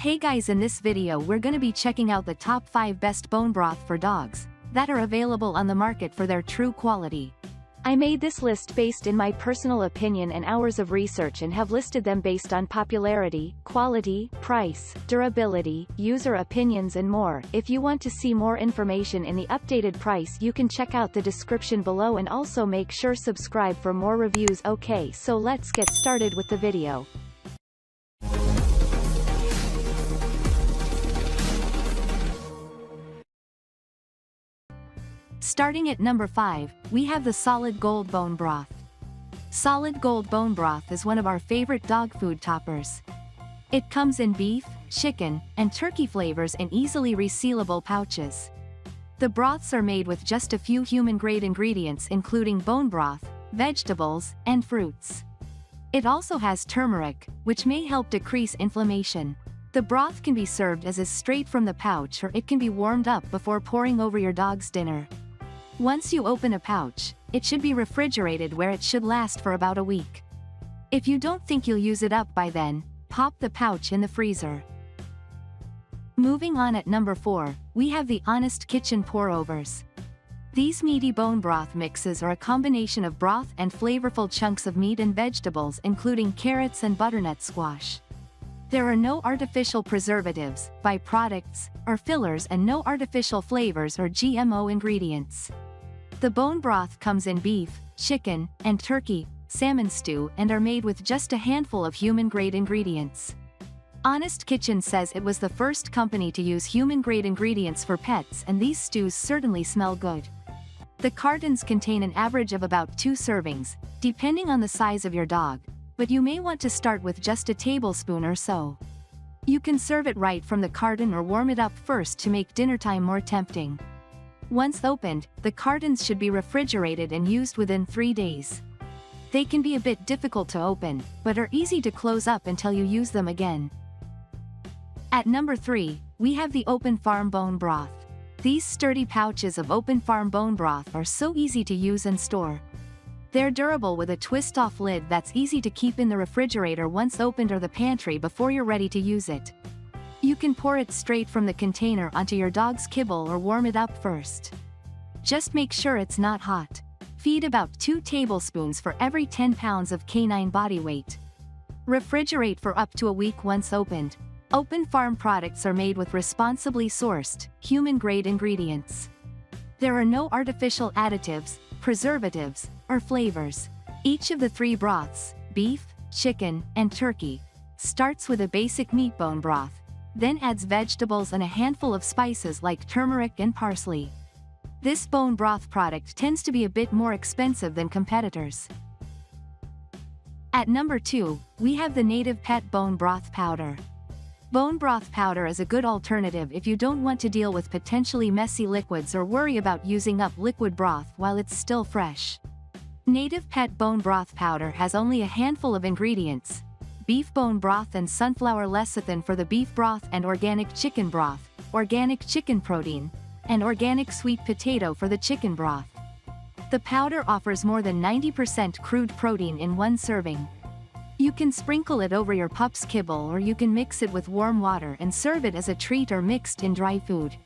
Hey guys, in this video we're gonna be checking out the top 5 best bone broth for dogs that are available on the market for their true quality. I made this list based in my personal opinion and hours of research and have listed them based on popularity, quality, price, durability, user opinions and more. If you want to see more information in the updated price, you can check out the description below and also make sure subscribe for more reviews. Okay, so let's get started with the video. Starting at number 5, we have the Solid Gold Bone Broth. Solid Gold Bone Broth is one of our favorite dog food toppers. It comes in beef, chicken, and turkey flavors in easily resealable pouches. The broths are made with just a few human-grade ingredients including bone broth, vegetables, and fruits. It also has turmeric, which may help decrease inflammation. The broth can be served as is straight from the pouch, or it can be warmed up before pouring over your dog's dinner. Once you open a pouch, it should be refrigerated where it should last for about a week. If you don't think you'll use it up by then, pop the pouch in the freezer. Moving on, at number 4, we have the Honest Kitchen Pour-Overs. These meaty bone broth mixes are a combination of broth and flavorful chunks of meat and vegetables including carrots and butternut squash. There are no artificial preservatives, byproducts, or fillers, and no artificial flavors or GMO ingredients. The bone broth comes in beef, chicken, and turkey, salmon stew, and are made with just a handful of human-grade ingredients. Honest Kitchen says it was the first company to use human-grade ingredients for pets, and these stews certainly smell good. The cartons contain an average of about 2 servings, depending on the size of your dog, but you may want to start with just a tablespoon or so. You can serve it right from the carton or warm it up first to make dinner time more tempting. Once opened, the cartons should be refrigerated and used within 3 days. They can be a bit difficult to open, but are easy to close up until you use them again. At number 3, we have the Open Farm Bone Broth. These sturdy pouches of Open Farm bone broth are so easy to use and store. They're durable with a twist-off lid that's easy to keep in the refrigerator once opened, or the pantry before you're ready to use it. You can pour it straight from the container onto your dog's kibble or warm it up first. Just make sure it's not hot. Feed about 2 tablespoons for every 10 pounds of canine body weight. Refrigerate for up to a week once opened. Open Farm products are made with responsibly sourced, human-grade ingredients. There are no artificial additives, preservatives, or flavors. Each of the 3 broths, beef, chicken, and turkey, starts with a basic meat bone broth, then adds vegetables and a handful of spices like turmeric and parsley. This bone broth product tends to be a bit more expensive than competitors. At number 2, we have the Native Pet Bone Broth Powder. Bone broth powder is a good alternative if you don't want to deal with potentially messy liquids or worry about using up liquid broth while it's still fresh. Native Pet Bone Broth Powder has only a handful of ingredients: beef bone broth and sunflower lecithin for the beef broth, and organic chicken broth, organic chicken protein, and organic sweet potato for the chicken broth. The powder offers more than 90% crude protein in one serving. You can sprinkle it over your pup's kibble, or you can mix it with warm water and serve it as a treat or mixed in dry food.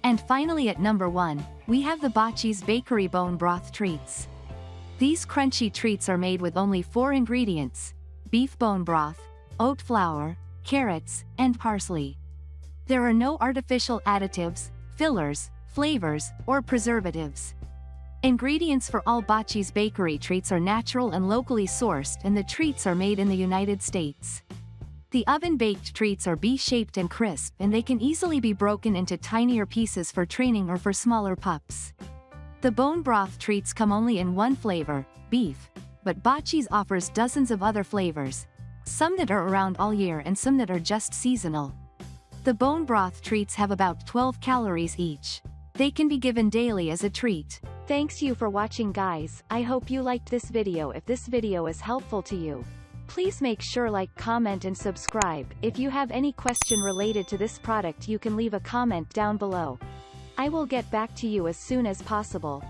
And finally, at number 1, we have the Bocce's Bakery Bone Broth Treats. These crunchy treats are made with only 4 ingredients: beef bone broth, oat flour, carrots, and parsley. There are no artificial additives, fillers, flavors, or preservatives. Ingredients for all Bocce's bakery treats are natural and locally sourced, and the treats are made in the United States. The oven-baked treats are bee-shaped and crisp, and they can easily be broken into tinier pieces for training or for smaller pups. The bone broth treats come only in one flavor, beef, but Bocce's offers dozens of other flavors, some that are around all year and some that are just seasonal. The bone broth treats have about 12 calories each. They can be given daily as a treat. Thanks you for watching, guys. I hope you liked this video. If this video is helpful to you, please make sure like, comment and subscribe. If you have any question related to this product, you can leave a comment down below. I will get back to you as soon as possible.